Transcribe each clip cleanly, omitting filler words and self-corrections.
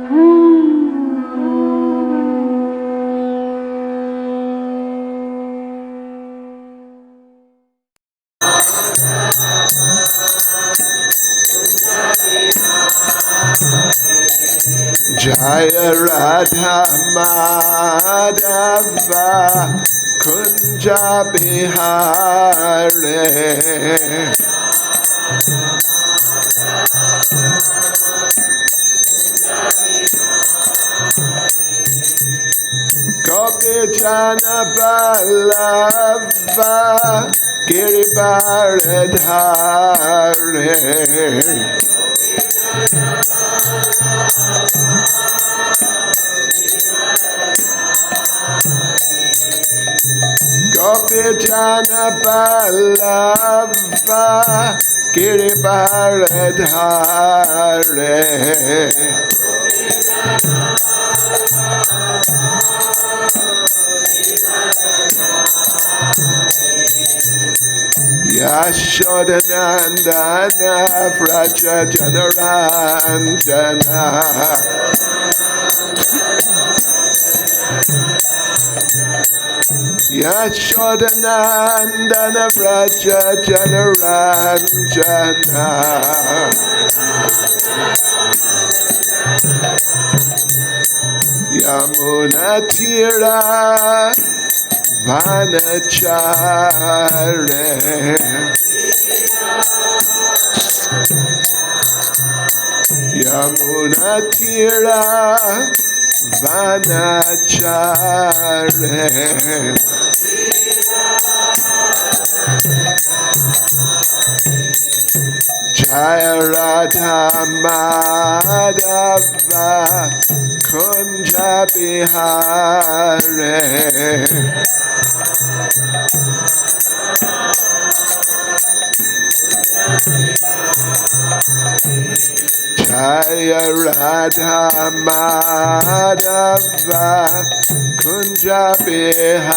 Jaya Radha Madhava Kunja Bihare Gopi Jana Ballava Girivaradhare Gopi Jana Ballava Girivaradhare Yashodanandana Vraja Janaranjana Yashodanandana Vraja Janaranjana Yamunatira Vanachare Yamunatira Vanachare Jaya Radha Madhava Kunja Bihare Jaya Radha Madhava Kunja Bihare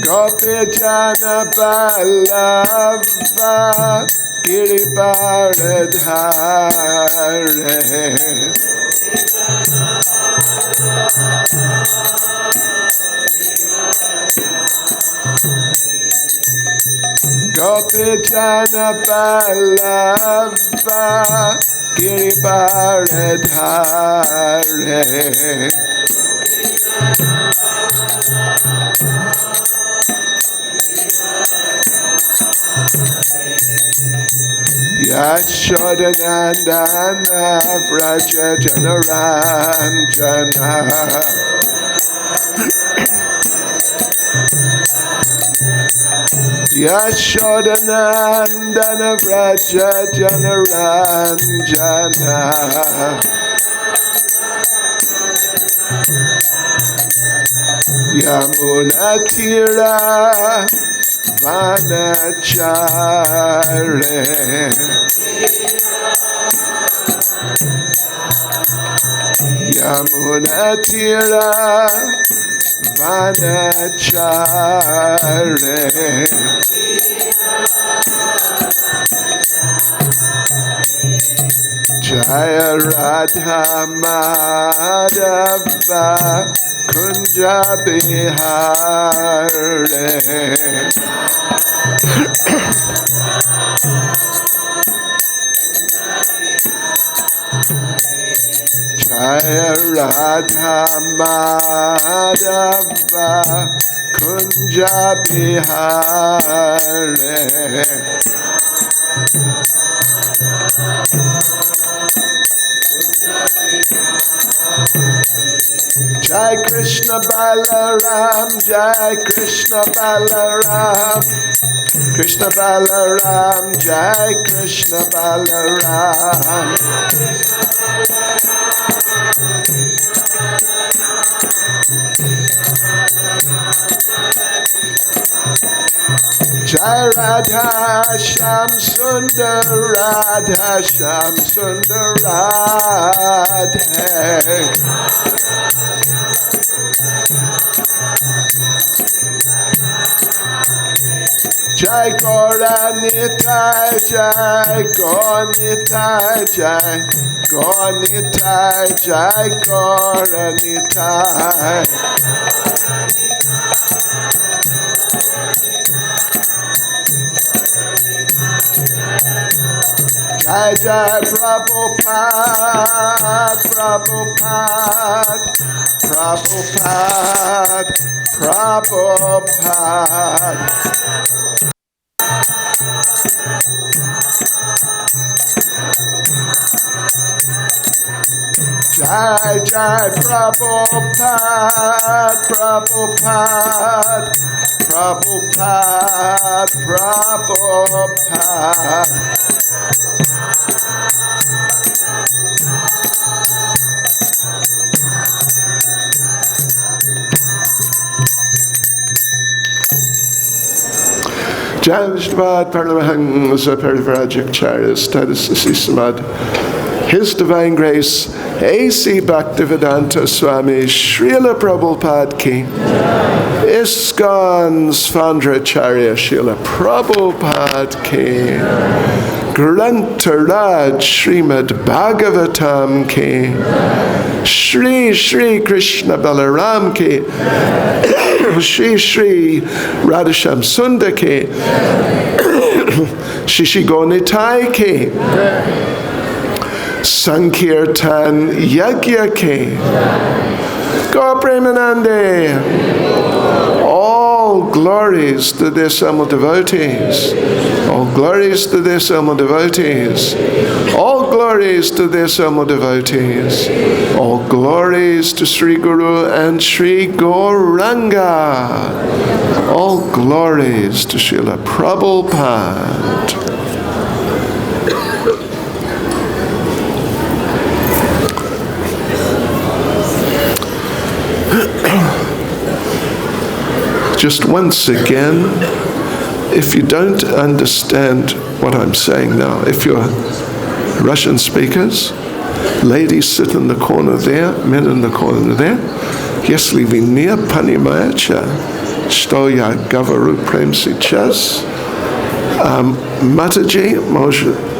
Gopi Jana Ballava Girivaradhare Gopi Jana Ballava Girivaradhare Yashodanandana Vraja Janaranjana Yashodanandana Vraja Janaranjana Yamunatira Vanachare Yamunatira Vanachare Jaya Radha Madhava Kunja Bihare Jaya Radha Madhava Kunja Bihare Jai Krishna Balaram, Jai Krishna Balaram, Krishna Balaram, Jai Krishna Balaram. Jai Radha Sham Sundar Radha Sham Sundar Radhe Jai Gauranitai, Jai Gauranitai, Jai Gauranitai, Jai Gauranitai. Jai Jai Prabhupada, Prabhupada, Prabhupada, Prabhupada. Jai Jai Prabhupada, Prabhupada, Prabhupada, Prabhupada. Jai Vishnuvad Paramahansa Parivrajak Status Samad. His Divine Grace, A.C. Bhaktivedanta Swami Srila Prabhupada Ki, ISKCON Sāṁvartaka Srila Prabhupada Ki, Grantaraj Srimad Bhagavatam Ki, Shri Shri Krishna Balaram Ki, Shri Shri Radhasham Sundar Ki, Shishi Gonitai Ki, Sankirtan Yagya Ke, Gaur Premanande. All glories to their Samal devotees. All glories to their Samal devotees. All glories to their Samal devotees. All glories to Sri Guru and Sri Gauranga. All glories to Srila Prabhupada. Just once again, if you don't understand what I'm saying now, if you're Russian speakers, ladies sit in the corner there, men in the corner there. Если вы не понимаете, что я говорю прямо сейчас, Матаджи,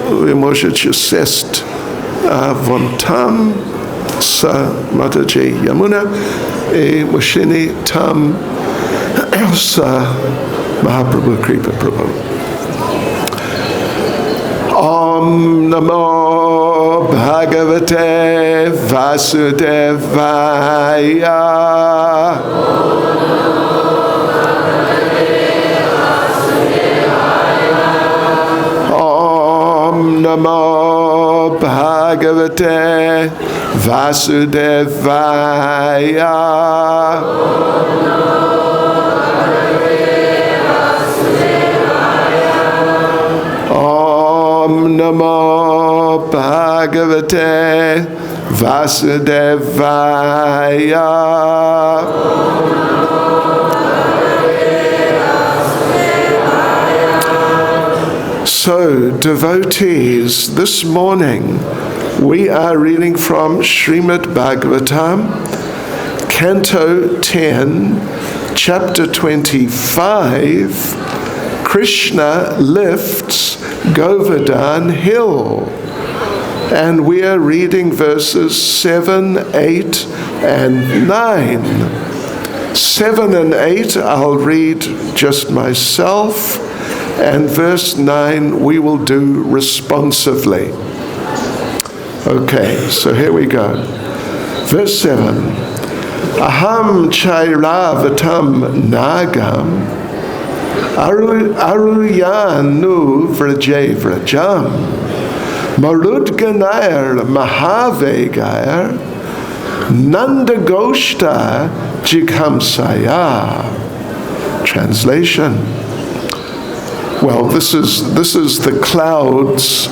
вы можете сесть вон там с Матаджи Ямуна и мужчины там с Mahaprabhu Kripa Prabhu. Om Namo Bhagavate Vasudevaya. Om Namo Bhagavate Vasudevaya. Om Namo Bhagavate Vasudevaya. So, devotees, this morning we are reading from Srimad Bhagavatam, Canto 10, Chapter 25, Krishna lifts Govardhan Hill. And we are reading verses 7, 8, and 9. 7 and 8 I'll read just myself, and verse 9 we will do responsively. Okay, so here we go. Verse 7. Aham cairāvataṁ nāgam āruhyānuvraje vrajam marud-gaṇair mahā-vegair nanda-goṣṭha-jighāṁsayā. Translation. Well, this is the clouds.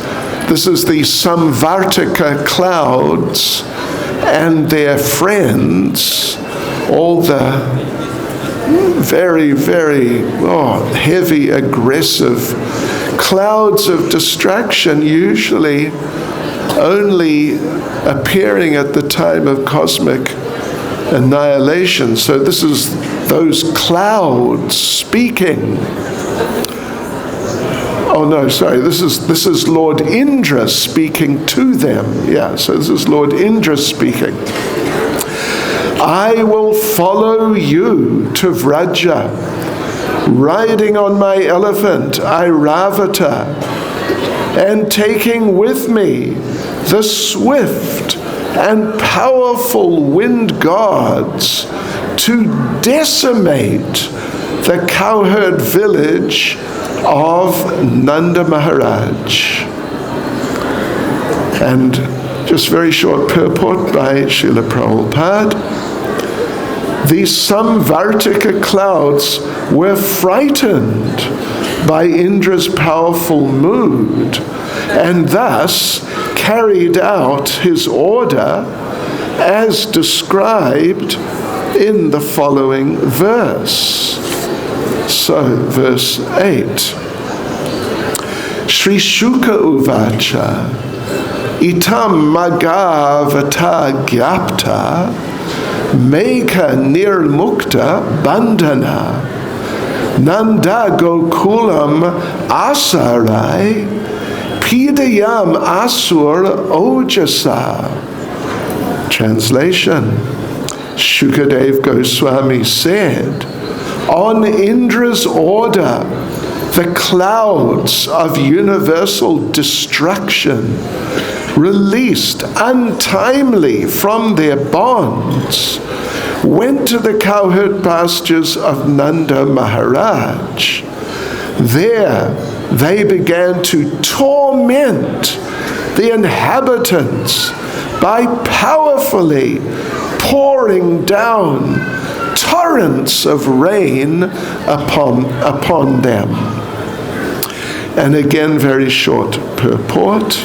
This is the Sāṁvartaka clouds and their friends, all the very, very heavy, aggressive clouds of distraction, usually only appearing at the time of cosmic annihilation. So this is those clouds speaking. Oh no, sorry, this is Lord Indra speaking to them. Yeah, so this is Lord Indra speaking. I will follow you to Vraja, riding on my elephant, Airāvata, and taking with me the swift and powerful wind gods to decimate the cowherd village of Nanda Mahārāja. And just very short purport by Srila Prabhupada. These Sāṁvartaka clouds were frightened by Indra's powerful mood and thus carried out his order as described in the following verse. So, verse 8. Sri Shuka uvacha itam mahā-vegaiḥ gyapta meka nirmukta bandhana nanda-goṣṭha-jighāṁsayā asarai pidayam asur ojasa. Translation. Shukadev Goswami said, on Indra's order, the clouds of universal destruction, released untimely from their bonds, went to the cowherd pastures of Nanda Mahārāja. There they began to torment the inhabitants by powerfully pouring down torrents of rain upon them. And again, very short purport.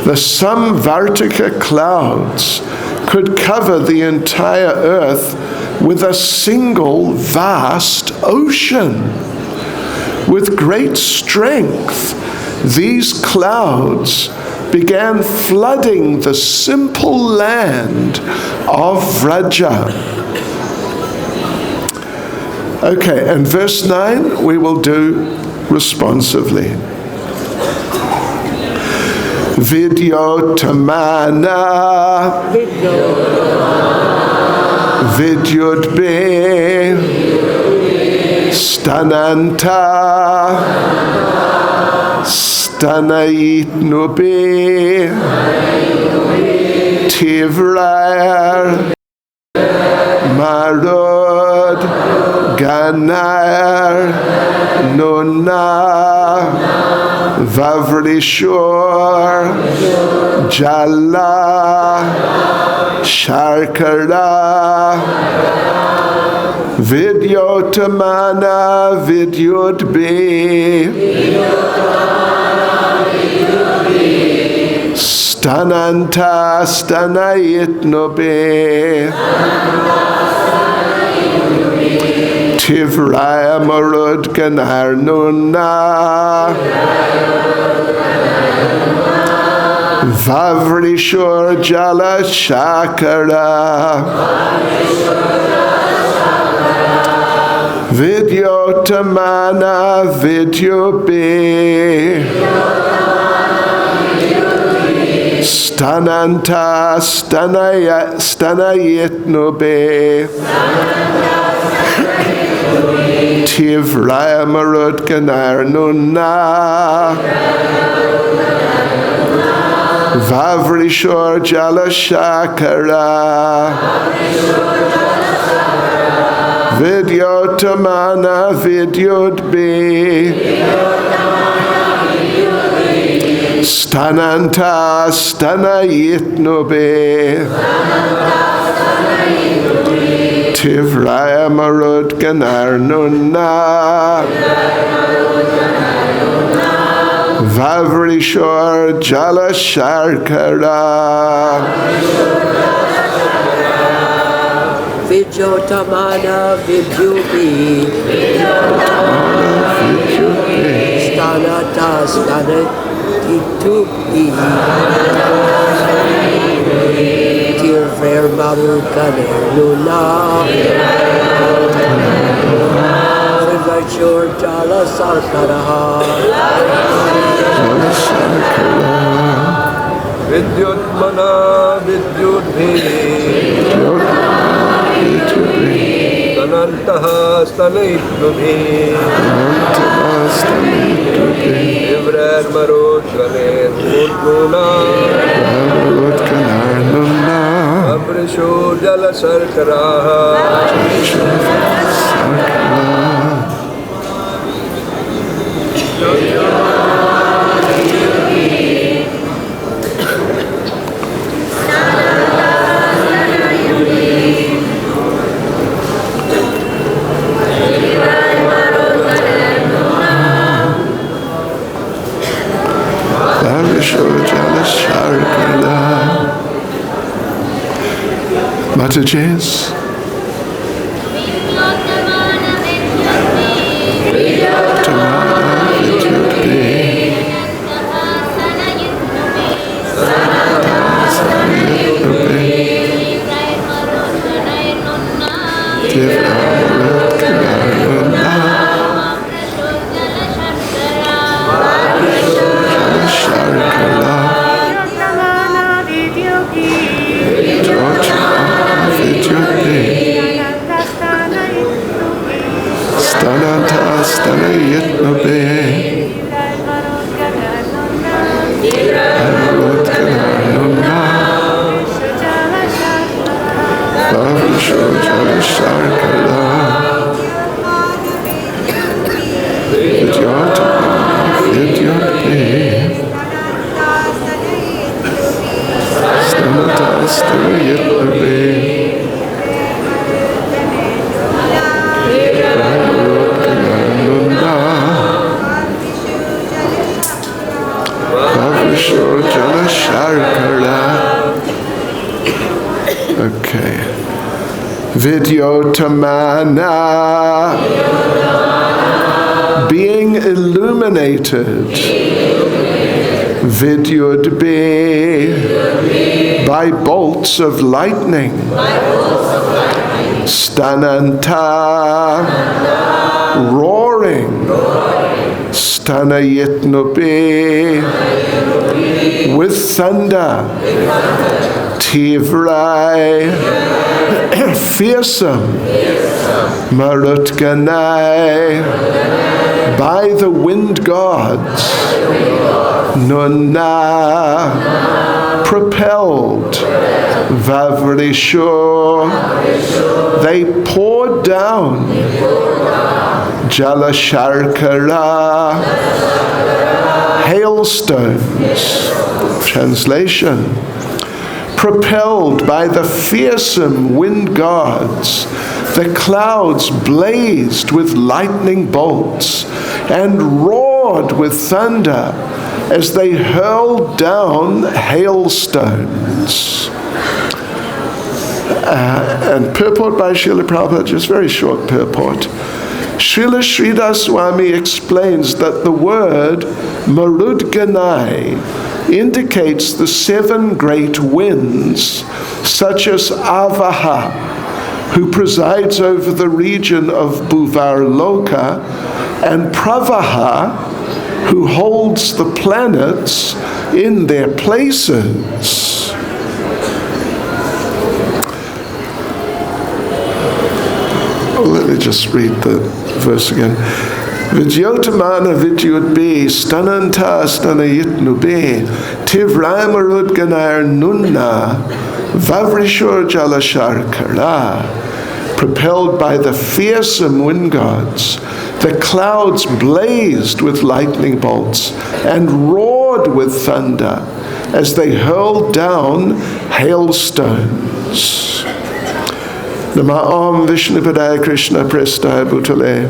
The Sāṁvartaka clouds could cover the entire earth with a single vast ocean. With great strength, these clouds began flooding the simple land of Vraja. Okay, and verse 9 we will do responsively. Vidyotamana Vidyudbe Stananta Stanayitnube Tivrayar marud-gaṇair nuna vavrishur jala sharkara vidyotamana vidyudbe stananta stanayitnube Tivraya marud-gaṇair nuna vavrishur jala shakara vidyotamana vidyube stananta stanayitnube Tivraya marud-gaṇair nuna vavrishur jala shakara vidyotamana vidyudbe stananta stanayitnube Tivraya marud-gaṇair nuna vavrishur jala sharkara vidyotamana vidyubi stanata stanayitnube Tivraya marud-gaṇair nuna Vavashur Jala Sarkaraha Vidyutmana Vidyudhi Stanantaha Stanayitnubhi Ivrar marud-gaṇair Nunna Abrishu Jala Sarkaraha Mataji's. Okay. Vidyotamana, being illuminated. Vidyudbe, by bolts of lightning. Stananta, roaring. Stanayitnubi, with thunder. Tivrai, fearsome. Marut-gaṇair, by the wind gods. Nunna, propelled. Vavrishu, they poured down. Jalasharkara, hailstones. Translation: propelled by the fearsome wind gods, the clouds blazed with lightning bolts and roared with thunder as they hurled down hailstones. And purport by Srila Prabhupada, just very short purport. Srila Sridhar Swami explains that the word marud-gaṇair indicates the 7 great winds, such as Avaha, who presides over the region of Bhuvarloka, and Pravaha, who holds the planets in their places. Let me just read the verse again. Vidyotamana vidyudbe stananta stanayitnube tivrai marud-gaṇair nunna vavrishur jalasharkara. Propelled by the fearsome wind gods, the clouds blazed with lightning bolts and roared with thunder as they hurled down hailstones. Namo Vishnupadaya Krishna Prestaya Bhutale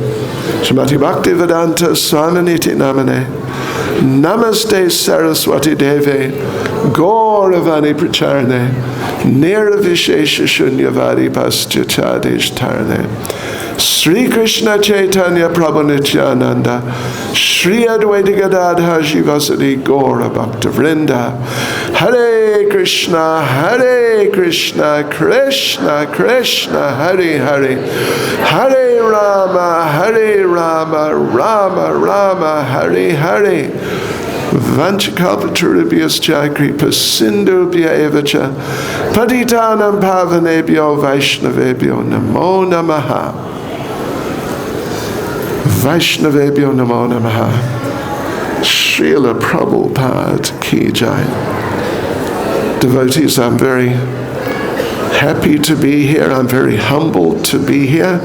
Srimati Bhakti-vedanta Swaminiti Namane Namaste Saraswati Deve Gauravani Pracharane Nirvishesha Shunyavadi Pascha Chadesh Tarne. Sri Krishna Chaitanya Prabhu Nityananda, Sri Advaita Gadadhar Shivasati Gaura Bhakta Vrinda, Hare Krishna, Krishna Krishna, Hare Hare, Hare Rama, Rama Rama, Hare Hare. Vanchakalpatarubhyascha kripa sindhubhya evacha patitanam pavanebhyo vaishnavebhyo namo namaha. Vaishnavebhyo namo namaha. Srila Prabhupada ki jai. Devotees, I'm very happy to be here. I'm very humbled to be here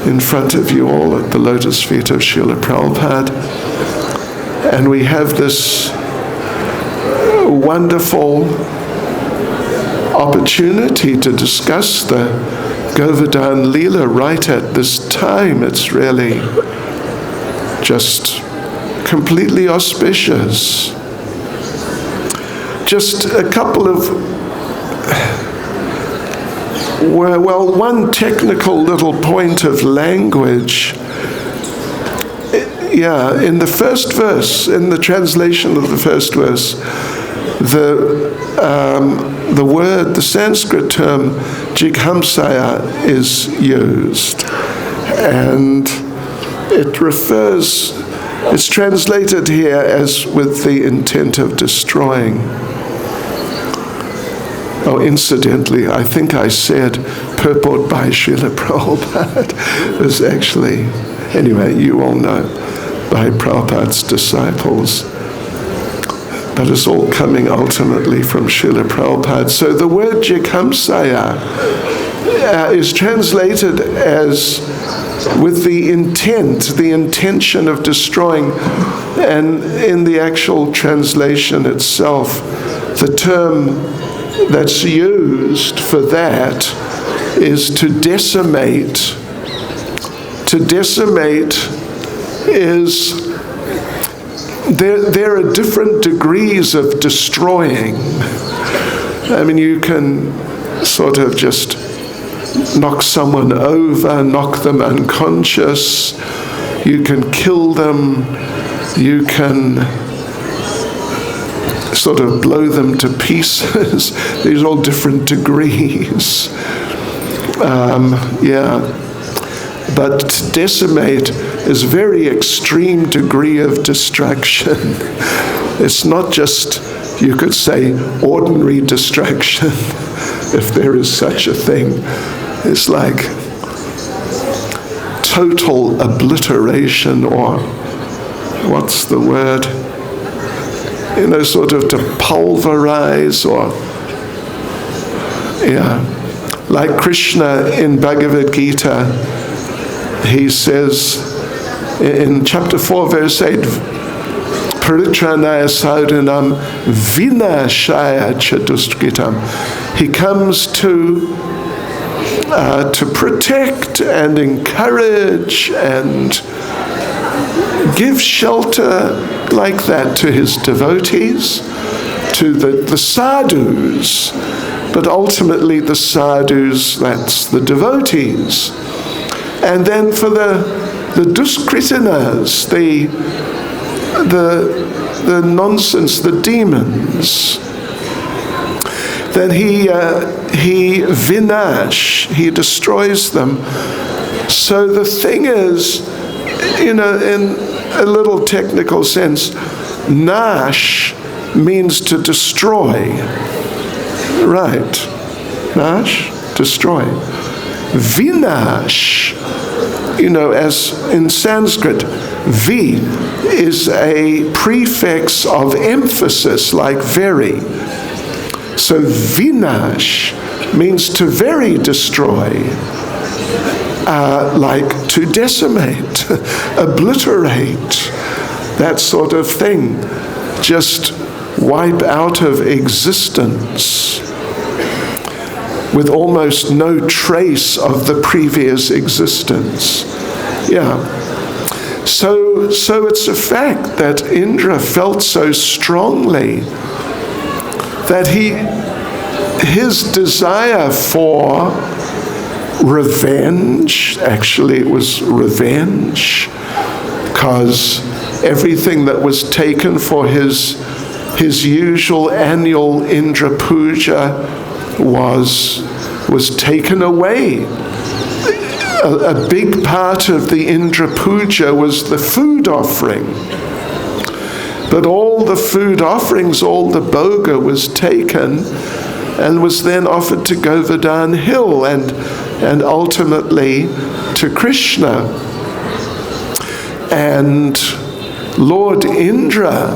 in front of you all at the lotus feet of Srila Prabhupada. And we have this wonderful opportunity to discuss the Govardhan Leela right at this time. It's really just completely auspicious. Just a couple of, well, one technical little point of language. Yeah, in the first verse, in the translation of the first verse, the word, the Sanskrit term jighāṁsayā is used, and it's translated here as with the intent of destroying. Oh, incidentally, I think I said Purport by Srila Prabhupada was actually, anyway, you all know, by Prabhupada's disciples. But it's all coming ultimately from Srila Prabhupada. So the word jighāṁsayā is translated as with the intention of destroying. And in the actual translation itself, the term that's used for that is to decimate. To decimate is, there are different degrees of destroying. I mean, you can sort of just knock someone over, knock them unconscious, you can kill them, you can sort of blow them to pieces. These are all different degrees. But to decimate is a very extreme degree of destruction. It's not just, you could say, ordinary destruction, if there is such a thing. It's like total obliteration, or what's the word? You know, sort of to pulverize, or, like Krishna in Bhagavad-Gita, he says in chapter 4, verse 8, Paritranaya sadhanam vinashaya chatustkritam. He comes to protect and encourage and give shelter like that to his devotees, to the sadhus. But ultimately the sadhus, that's the devotees. And then for the duskritinas, the nonsense, the demons, then he vinash, he destroys them. So the thing is, in a little technical sense, nash means to destroy. Right. Nash, destroy. Vinash, as in Sanskrit, vi is a prefix of emphasis, like very. So vinash means to very destroy, like to decimate, obliterate, that sort of thing. Just wipe out of existence with almost no trace of the previous existence. So it's a fact that Indra felt so strongly that his desire for revenge, actually it was revenge, because everything that was taken for his usual annual Indra puja was taken away. A big part of the Indra puja was the food offering. But all the food offerings, all the bhoga was taken and was then offered to Govardhan Hill and ultimately to Krishna. And Lord Indra,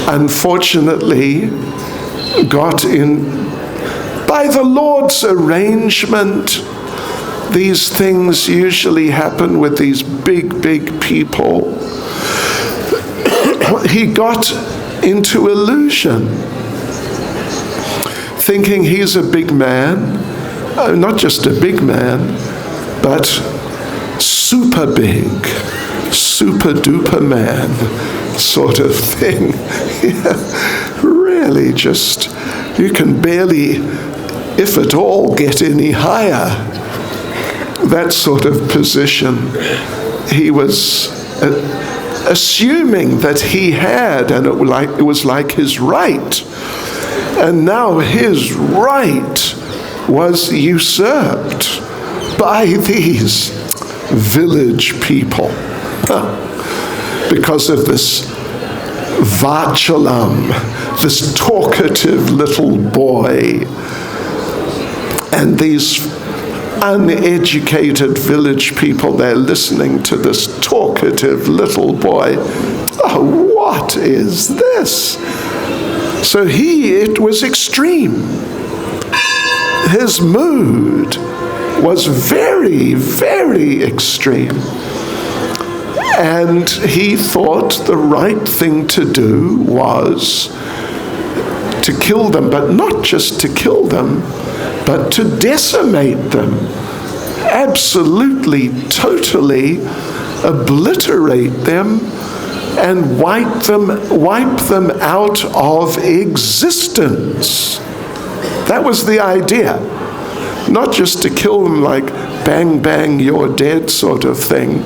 unfortunately, got in, by the Lord's arrangement. These things usually happen with these big, big people. He got into illusion, thinking he's a big man, not just a big man, but super big, super duper man sort of thing. Really just, you can barely, if at all, get any higher. That sort of position he was assuming that he had, and it was like his right. And now his right was usurped by these village people because of this Vachalam, this talkative little boy, and these uneducated village people, they're listening to this talkative little boy. Oh, what is this? So it was extreme. His mood was very, very extreme. And he thought the right thing to do was to kill them, but not just to kill them, but to decimate them, absolutely, totally obliterate them and wipe them out of existence. That was the idea. Not just to kill them like bang, bang, you're dead sort of thing,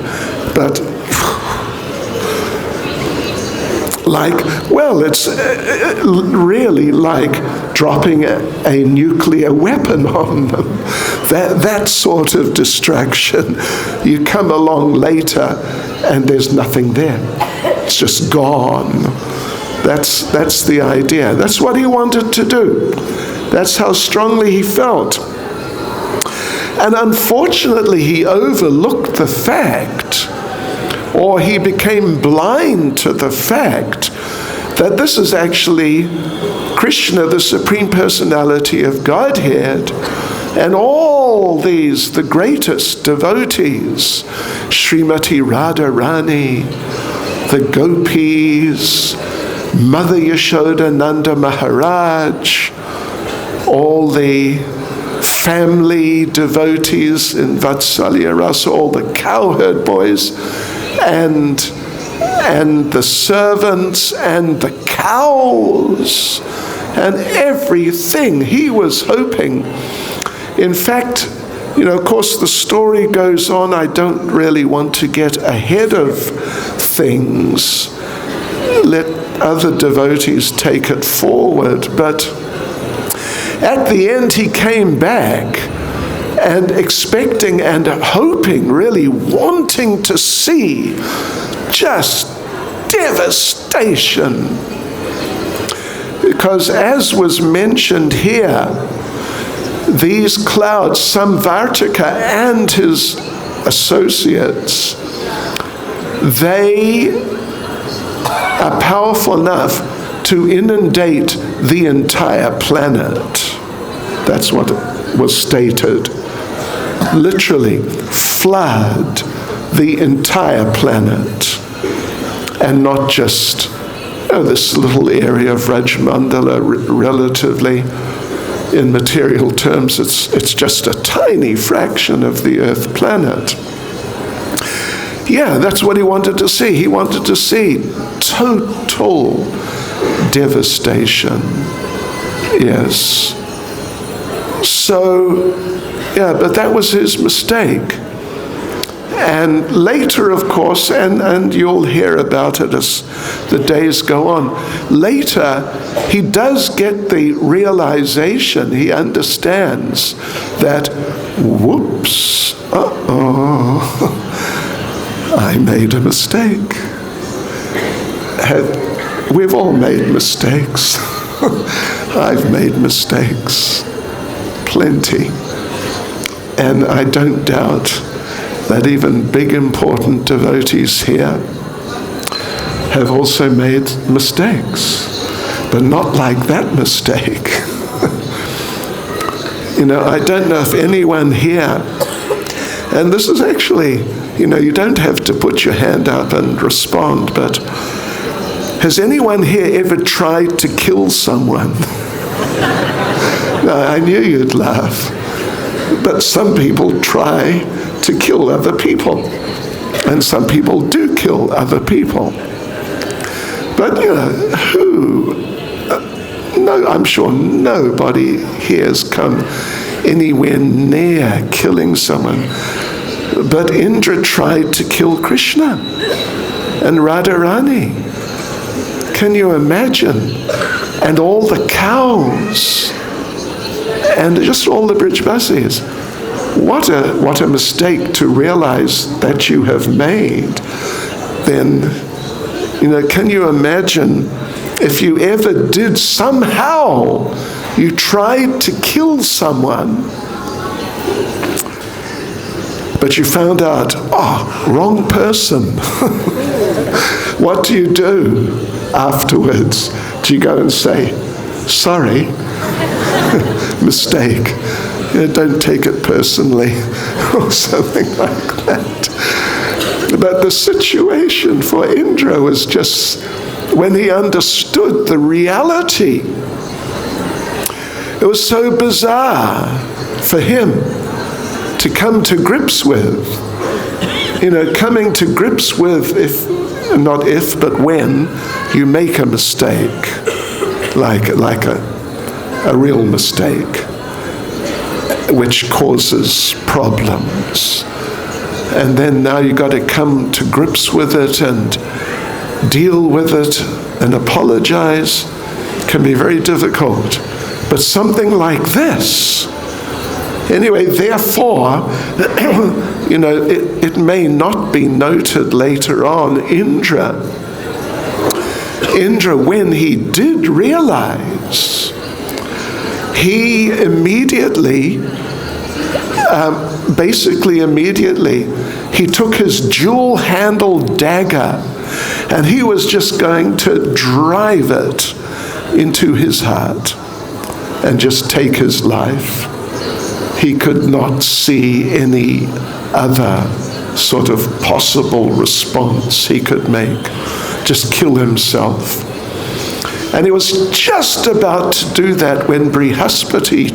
but like, well, it's really like dropping a nuclear weapon on them. That sort of distraction. You come along later and there's nothing there. It's just gone. That's the idea. That's what he wanted to do. That's how strongly he felt. And unfortunately, he overlooked the fact, or he became blind to the fact, that this is actually Krishna, the Supreme Personality of Godhead, and all these, the greatest devotees, Srimati Radharani, the gopis, Mother Yashoda, Nanda Mahārāja, all the family devotees in Vatsalya Rasa, all the cowherd boys, and the servants, and the cows, and everything. He was hoping. In fact, of course, the story goes on. I don't really want to get ahead of things. Let other devotees take it forward. But at the end, he came back and expecting and hoping, really wanting to see just devastation. Because as was mentioned here, these clouds, Sāṁvartaka and his associates, they are powerful enough to inundate the entire planet. That's what was stated. Literally, flood the entire planet. And not just this little area of Vrajamandala, relatively, in material terms, it's just a tiny fraction of the Earth planet. Yeah, that's what he wanted to see. He wanted to see total devastation. Yes. So, but that was his mistake. And later, of course, and you'll hear about it as the days go on, later he does get the realization, he understands that, whoops, I made a mistake. We've all made mistakes. I've made mistakes, plenty. And I don't doubt that even big important devotees here have also made mistakes, but not like that mistake. I don't know if anyone here, and this is actually, you don't have to put your hand up and respond, but has anyone here ever tried to kill someone? No, I knew you'd laugh. But some people try to kill other people, and some people do kill other people. But no, I'm sure nobody here has come anywhere near killing someone. But Indra tried to kill Krishna and Radharani. Can you imagine? And all the cows, and just all the Brijbasis. What a mistake to realize that you have made. Then, can you imagine if you ever did somehow, you tried to kill someone, but you found out, wrong person. What do you do afterwards? Do you go and say, sorry, mistake, don't take it personally, or something like that? But the situation for Indra was just, when he understood the reality, it was so bizarre for him to come to grips with. Coming to grips with, but when you make a mistake, like a real mistake, which causes problems. And then now you've got to come to grips with it and deal with it and apologize. It can be very difficult. But something like this, anyway, therefore, it may not be noted later on, Indra, when he did realize, he immediately, he took his jewel-handled dagger and he was just going to drive it into his heart and just take his life. He could not see any other sort of possible response he could make. Just kill himself. And he was just about to do that when Brihaspati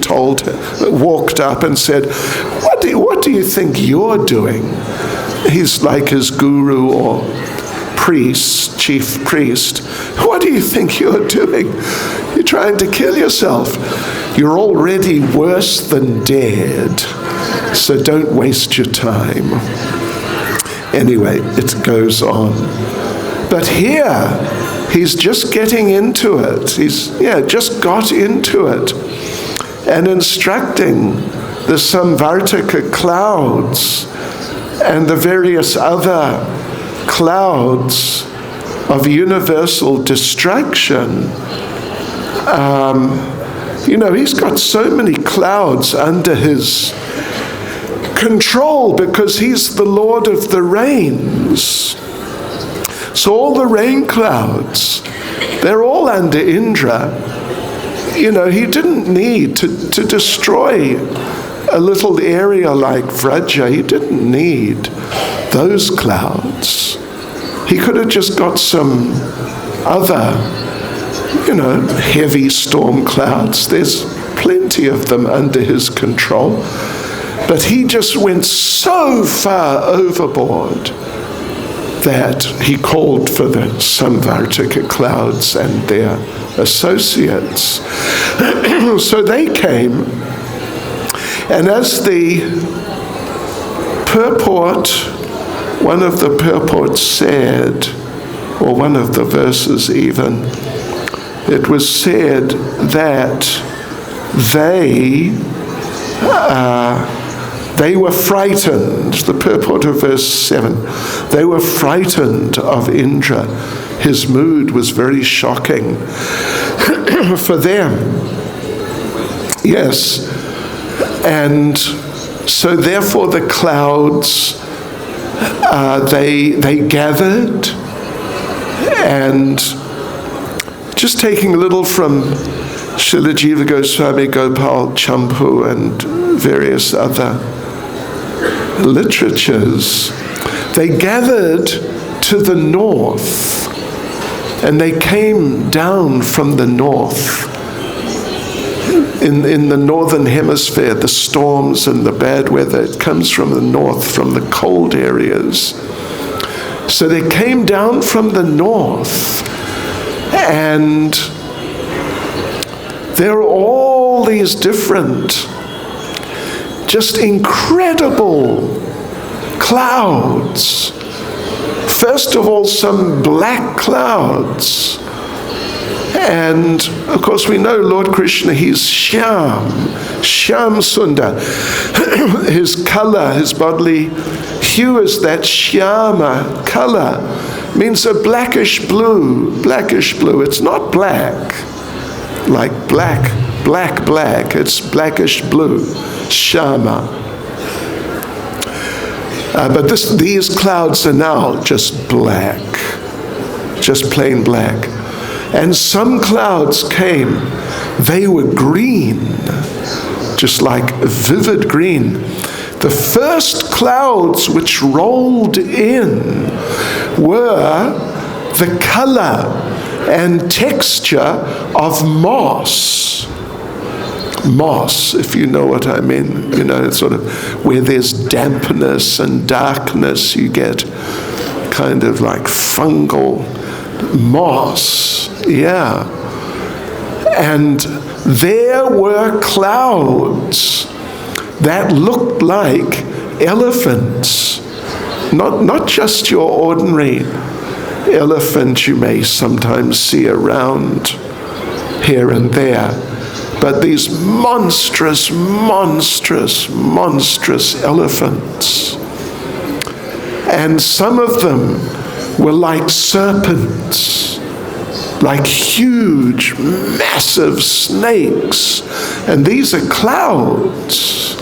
walked up and said, what do you think you're doing? He's like his guru or priest, chief priest. What do you think you're doing? You're trying to kill yourself. You're already worse than dead, so don't waste your time. Anyway, it goes on. But here, he's just getting into it. He's just got into it. And instructing the Sāṁvartaka clouds and the various other clouds of universal destruction. He's got so many clouds under his control because he's the Lord of the rains. So all the rain clouds, they're all under Indra. He didn't need to destroy a little area like Vraja. He didn't need those clouds. He could have just got some other, heavy storm clouds. There's plenty of them under his control. But he just went so far overboard that he called for the Sāṁvartaka clouds and their associates. So they came And as the purport, one of the purports said, or one of the verses even, it was said that they were frightened. The purport of verse 7, they were frightened of Indra. His mood was very shocking for them. Yes. And so therefore the clouds, they gathered, and just taking a little from Srila Jiva Goswami, Gopal Champu, and various other literatures, they gathered to the north, and they came down from the north. In the northern hemisphere, the storms and the bad weather, it comes from the north, from the cold areas. So they came down from the north, and there are all these different, just incredible clouds. First of all, some black clouds. And of course we know Lord Krishna, he's Shyam Sundar. His color, his bodily hue is that Shyama color. Means a blackish blue. It's not black, like black. It's blackish blue, Shyama. But these clouds are now just black, just plain black. And some clouds came, they were green, just like vivid green. The first clouds which rolled in were the color and texture of moss. Moss, if you know what I mean, it's sort of where there's dampness and darkness, you get kind of like fungal moss, yeah. And there were clouds that looked like elephants, not just your ordinary elephant you may sometimes see around here and there, but these monstrous elephants. And some of them were like serpents, like huge, massive snakes. And these are clouds.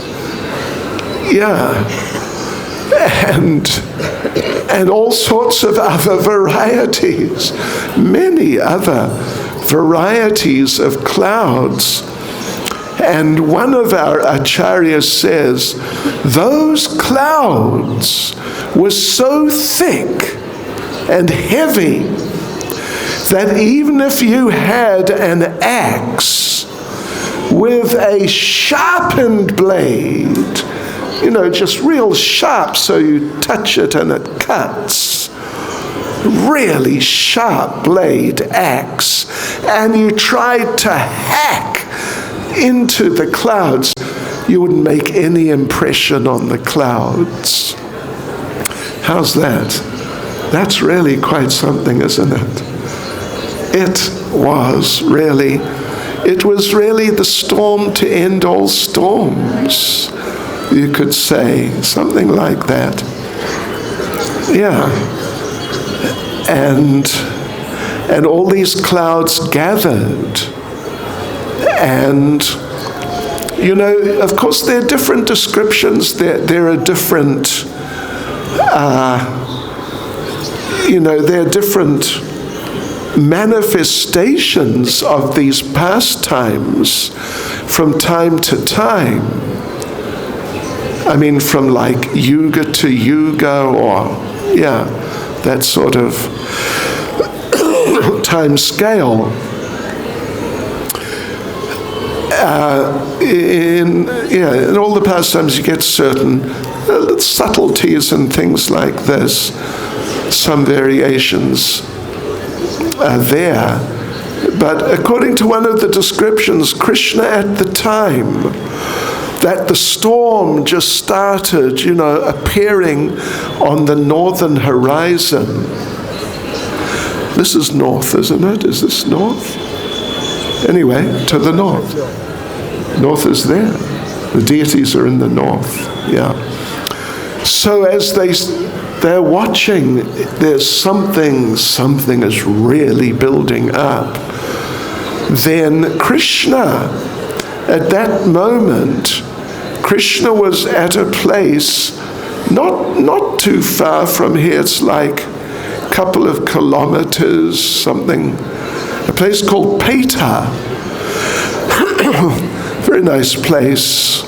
Yeah. And all sorts of other varieties, many other varieties of clouds. And one of our acharyas says, those clouds were so thick and heavy that even if you had an axe with a sharpened blade, just real sharp, so you touch it and it cuts, really sharp blade axe, and you tried to hack into the clouds, you wouldn't make any impression on the clouds. How's that? That's really quite something, isn't it? It was really the storm to end all storms, you could say, something like that. Yeah. And all these clouds gathered. And, of course there are different descriptions, there are different, there are different manifestations of these pastimes from time to time. I mean, from like yuga to yuga, or, that sort of time scale. In all the pastimes you get certain subtleties and things like this. Some variations are there. But according to one of the descriptions, Krishna at the time that the storm just started, appearing on the northern horizon. This is north, isn't it? Is this north? Anyway, to the north. North is there. The deities are in the north. Yeah. So as they're watching, there's something is really building up. Then Krishna, at that moment, Krishna was at a place not too far from here. It's like a couple of kilometers, something. A place called Peta. Very nice place.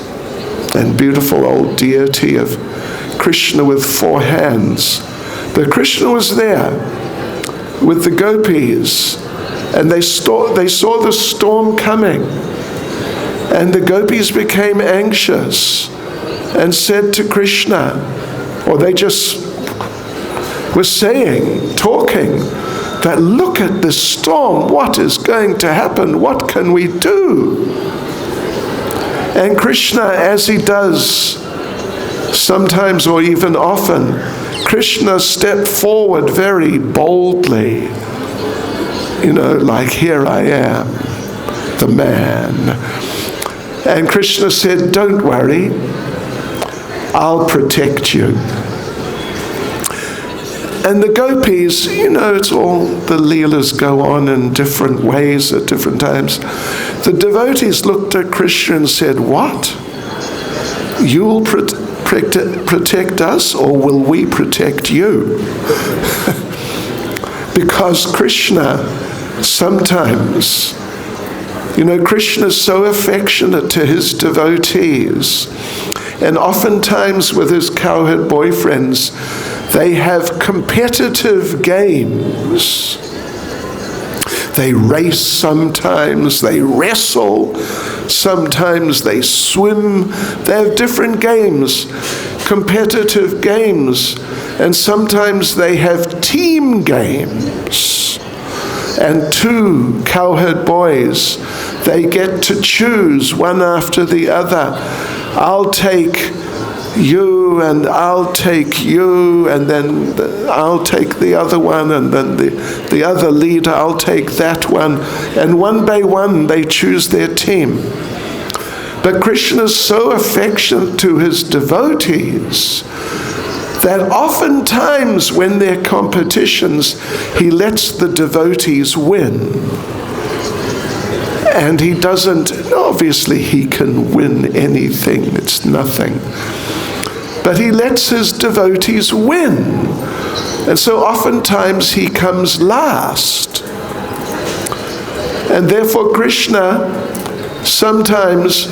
And beautiful old deity of Krishna with 4 hands. But Krishna was there with the gopis. And they saw the storm coming. And the gopis became anxious and said to Krishna, or they just were talking, that look at this storm, what is going to happen? What can we do? And Krishna, as he does sometimes or even often, Krishna stepped forward very boldly, like, here I am, the man. And Krishna said, don't worry, I'll protect you. And the gopis, it's all, the leelas go on in different ways at different times. The devotees looked at Krishna and said, what? You'll protect us, or will we protect you? Because Krishna sometimes, Krishna is so affectionate to his devotees. And oftentimes with his cowherd boyfriends, they have competitive games. They race sometimes, they wrestle, sometimes they swim. They have different games, competitive games, and sometimes they have team games. And 2 cowherd boys, they get to choose one after the other. I'll take you, and I'll take you, and then I'll take the other one, and then the other leader, I'll take that one. And one by one, they choose their team. But Krishna is so affectionate to his devotees that oftentimes when there are competitions, he lets the devotees win. And he doesn't, obviously he can win anything, it's nothing. But he lets his devotees win. And so oftentimes he comes last. And therefore Krishna, sometimes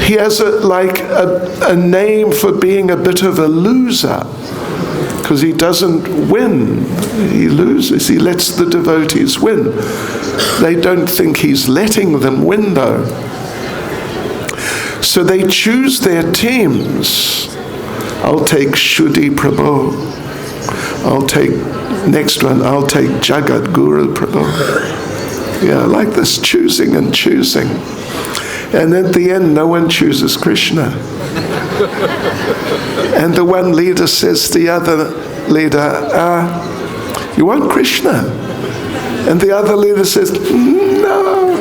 he has a name for being a bit of a loser. Because he doesn't win, he loses. He lets the devotees win. They don't think he's letting them win though. So they choose their teams. I'll take Shuddhi Prabhu. I'll take, next one, I'll take Jagat Guru Prabhu. Yeah, like this choosing and choosing. And at the end, no one chooses Krishna. And the one leader says to the other leader, you want Krishna? And the other leader says, no,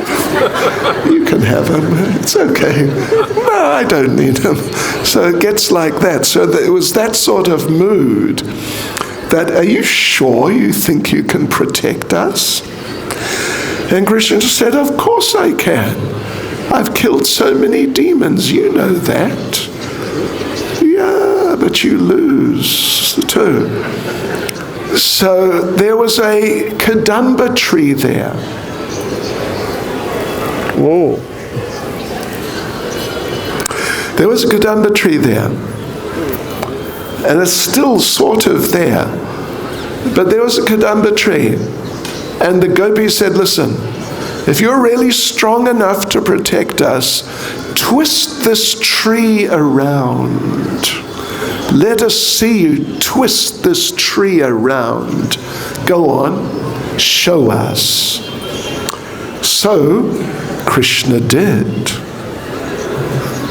you can have him, it's okay. No, I don't need him. So it gets like that. So it was that sort of mood that, are you sure you think you can protect us? And Krishna said, of course I can. I've killed so many demons, you know that. Yeah, but you lose too. So there was a kadamba tree there. Whoa. There was a kadamba tree there. And it's still sort of there. But there was a kadamba tree. And the gopis said, listen, if you're really strong enough to protect us, twist this tree around. Let us see you twist this tree around. Go on, show us. So Krishna did.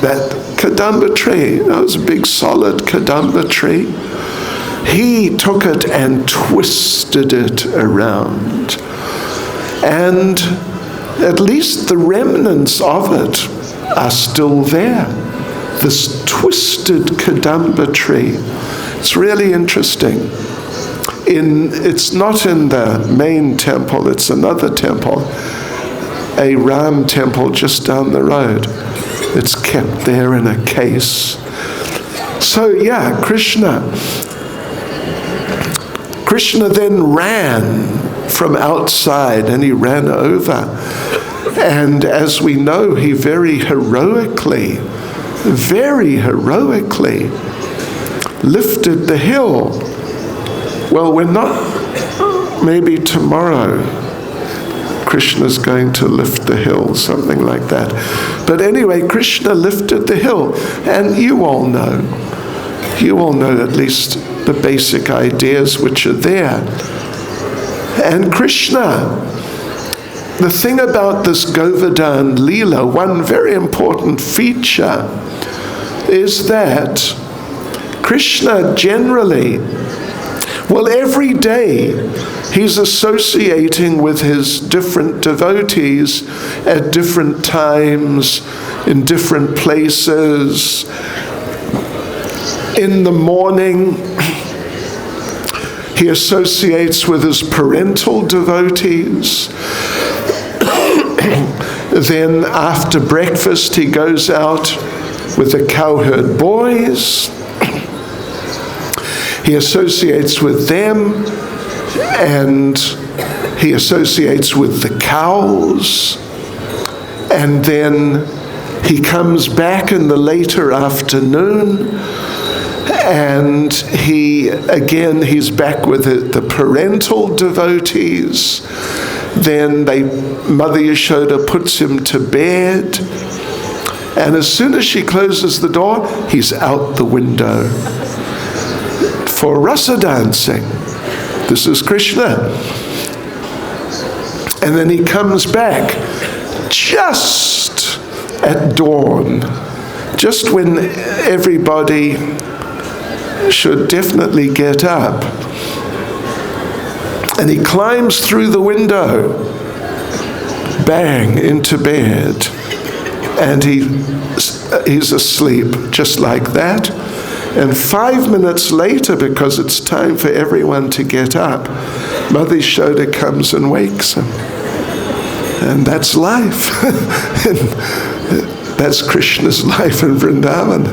that kadamba tree, that was a big solid kadamba tree, he took it and twisted it around. And at least the remnants of it are still there. This twisted kadamba tree. It's really interesting. It's not in the main temple, it's another temple, a Ram temple just down the road. It's kept there in a case. So yeah, Krishna then ran from outside, and he ran over. And as we know, he very heroically lifted the hill. Well, we're not, maybe tomorrow Krishna's going to lift the hill, something like that. But anyway, Krishna lifted the hill, and you all know at least the basic ideas which are there. And Krishna, the thing about this Govardhan Leela, one very important feature is that Krishna generally, well, every day he's associating with his different devotees at different times, in different places. In the morning, he associates with his parental devotees. Then after breakfast, he goes out with the cowherd boys. He associates with them, and he associates with the cows. And then he comes back in the later afternoon, and he's back with the parental devotees. Then Mother Yashoda puts him to bed, and as soon as she closes the door, he's out the window for rasa dancing. This is Krishna. And then he comes back just at dawn, just when everybody should definitely get up. And he climbs through the window, bang, into bed. And he's asleep just like that. And 5 minutes later, because it's time for everyone to get up, Mother Yashoda comes and wakes him. And that's life. And that's Krishna's life in Vrindavan.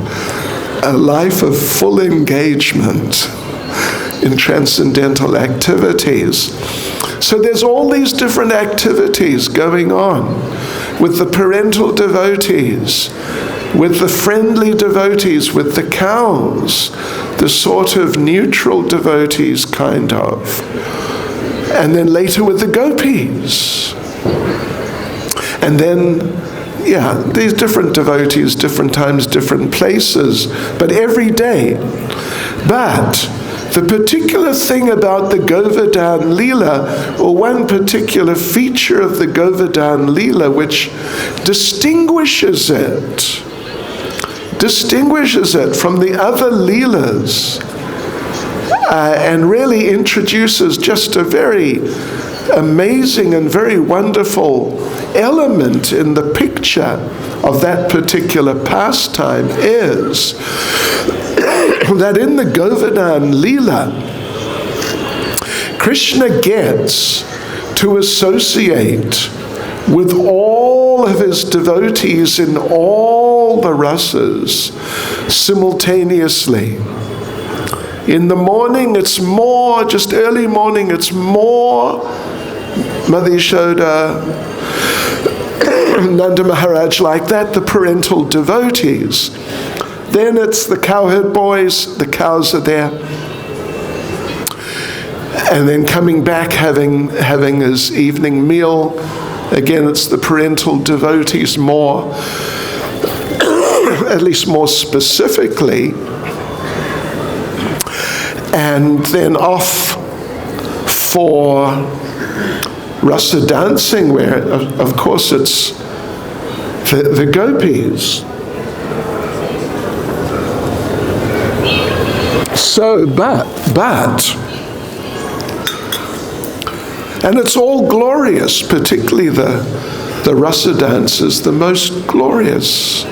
A life of full engagement in transcendental activities. So there's all these different activities going on with the parental devotees, with the friendly devotees, with the cows, the sort of neutral devotees, kind of. And then later with the gopis. And then, these different devotees, different times, different places, but every day. But the particular thing about the Govardhan Leela, or one particular feature of the Govardhan Leela which distinguishes it from the other Leelas, and really introduces just a very amazing and very wonderful element in the picture of that particular pastime, is that in the Govardhan Leela, Krishna gets to associate with all of his devotees in all the rasas simultaneously. In the morning, it's more, just early morning, it's more Mother Yashoda, Nanda Mahārāja, like that, the parental devotees. Then it's the cowherd boys, the cows are there. And then coming back, having his evening meal. Again, it's the parental devotees more, at least more specifically. And then off for rasa dancing, where, of course, it's the gopis. So, but, and it's all glorious, particularly the rasa dances, the most glorious.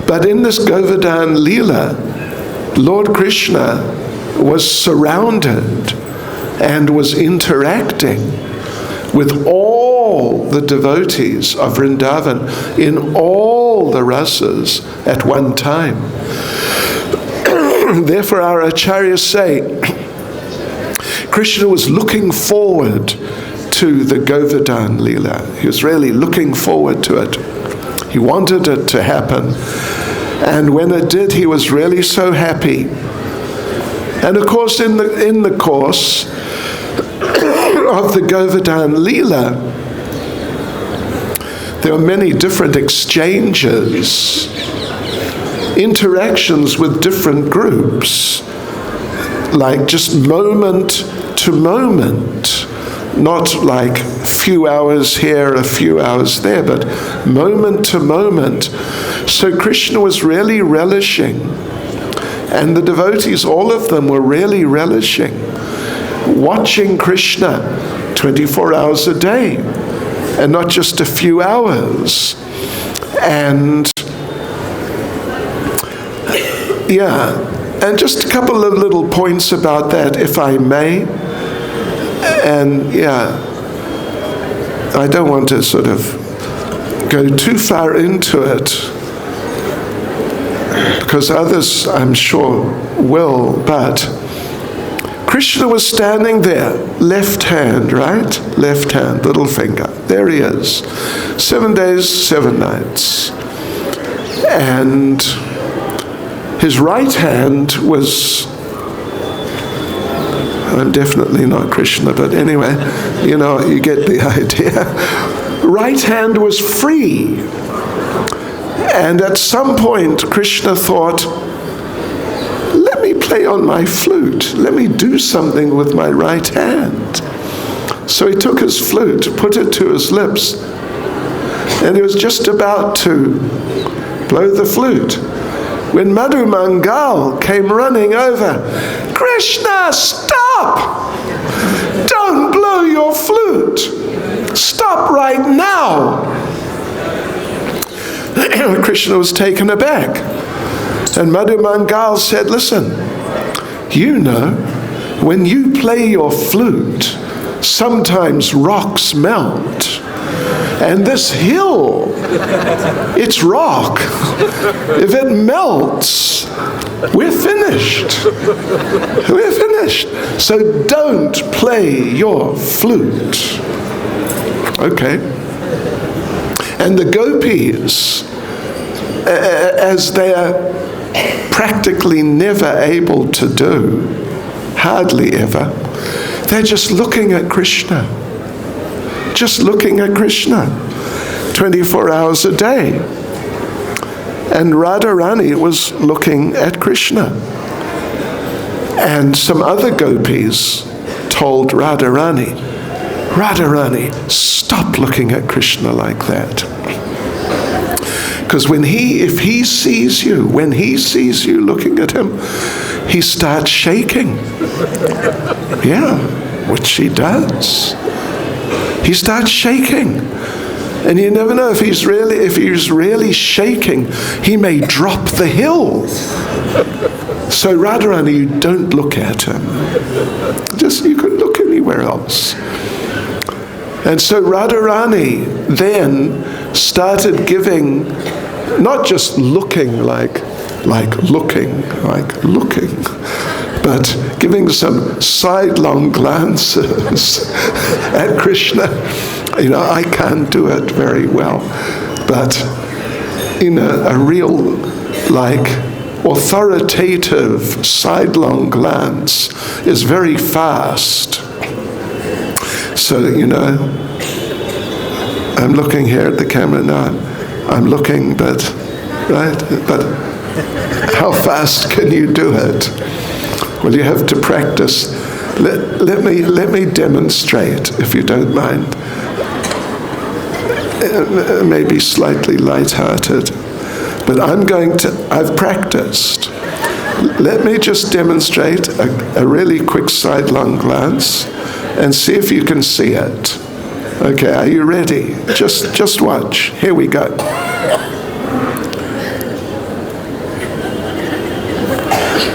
But in this Govardhan Leela, Lord Krishna was surrounded and was interacting with all the devotees of Vrindavan in all the rasas at one time. Therefore our acharyas say Krishna was looking forward to the Govardhan Leela. He was really looking forward to it. He wanted it to happen. And when it did, he was really so happy. And of course, in the course of the Govardhan Leela, there are many different exchanges, interactions with different groups, like just moment to moment, not like few hours here, a few hours there, but moment to moment. So Krishna was really relishing, and the devotees, all of them were really relishing, watching Krishna 24 hours a day, and not just a few hours. And and just a couple of little points about that, if I may. And I don't want to sort of go too far into it, because others, I'm sure, will, but Krishna was standing there, left hand, right? Left hand, little finger. There he is. 7 days, 7 nights. And his right hand was, I'm definitely not Krishna, but anyway, you get the idea. Right hand was free. And at some point, Krishna thought, let me play on my flute. Let me do something with my right hand. So he took his flute, put it to his lips, and he was just about to blow the flute when Madhu Mangal came running over. Krishna, stop! Don't blow your flute! Stop right now! Krishna was taken aback. And Madhu Mangal said, listen, when you play your flute, sometimes rocks melt. And this hill, it's rock. If it melts, we're finished. We're finished. So don't play your flute. Okay. And the gopis, as they are practically never able to do, hardly ever, they're just looking at Krishna. Just looking at Krishna 24 hours a day. And Radharani was looking at Krishna. And some other gopis told Radharani, stop looking at Krishna like that. Because when if he sees you looking at him, he starts shaking. Which he does. He starts shaking. And you never know if he's really shaking, he may drop the hill. So Radharani, you don't look at him. You could look anywhere else. And so Radharani then started giving, not just looking like looking, but giving some sidelong glances at Krishna. I can't do it very well, but a real authoritative sidelong glance is very fast. So I'm looking here at the camera now. I'm looking, but how fast can you do it? Well, you have to practice. Let me demonstrate, if you don't mind. Maybe slightly light-hearted, but I've practiced. let me just demonstrate a really quick sidelong glance and see if you can see it. Okay, are you ready? Just watch. Here we go.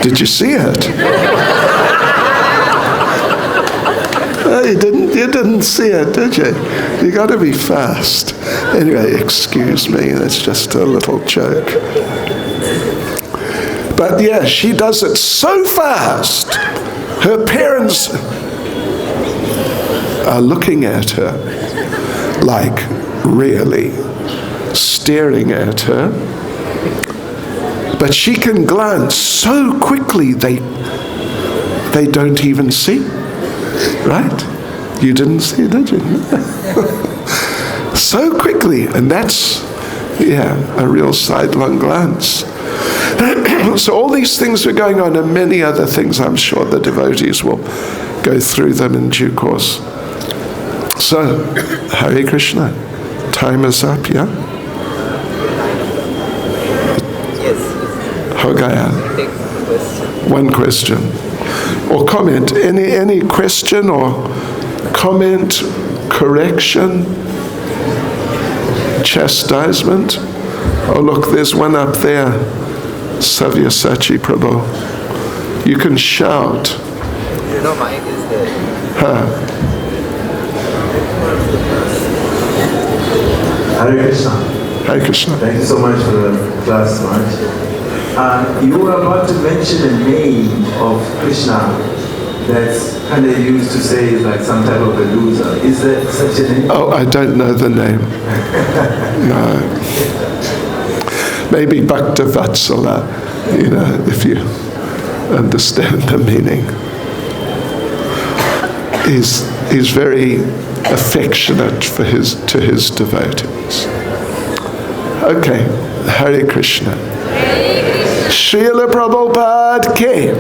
Did you see it? Oh, you didn't see it, did you? You got to be fast. Anyway, excuse me, that's just a little joke. But yeah, she does it so fast. Her parents are looking at her, like really staring at her. But she can glance so quickly they don't even see. Right? You didn't see, did you? So quickly, and that's, a real sidelong glance. So all these things are going on, and many other things. I'm sure the devotees will go through them in due course. So, Hare Krishna. Time is up, yeah? Yes. Hogaya. One question. Or comment. Any question or comment, correction, chastisement? Oh look, there's one up there. Savyasachi Prabhu. You can shout. You know, mine is there. Hare Krishna. Hare Krishna. Thank you so much for the class, Maharaj. You were about to mention a name of Krishna that's kind of used to say is like some type of a loser. Is there such a name? Oh, I don't know the name. No. Maybe Bhakti-Vatsala, if you understand the meaning. He's very affectionate to his devotees. Okay, Hare Krishna. Srila Prabhupada ki.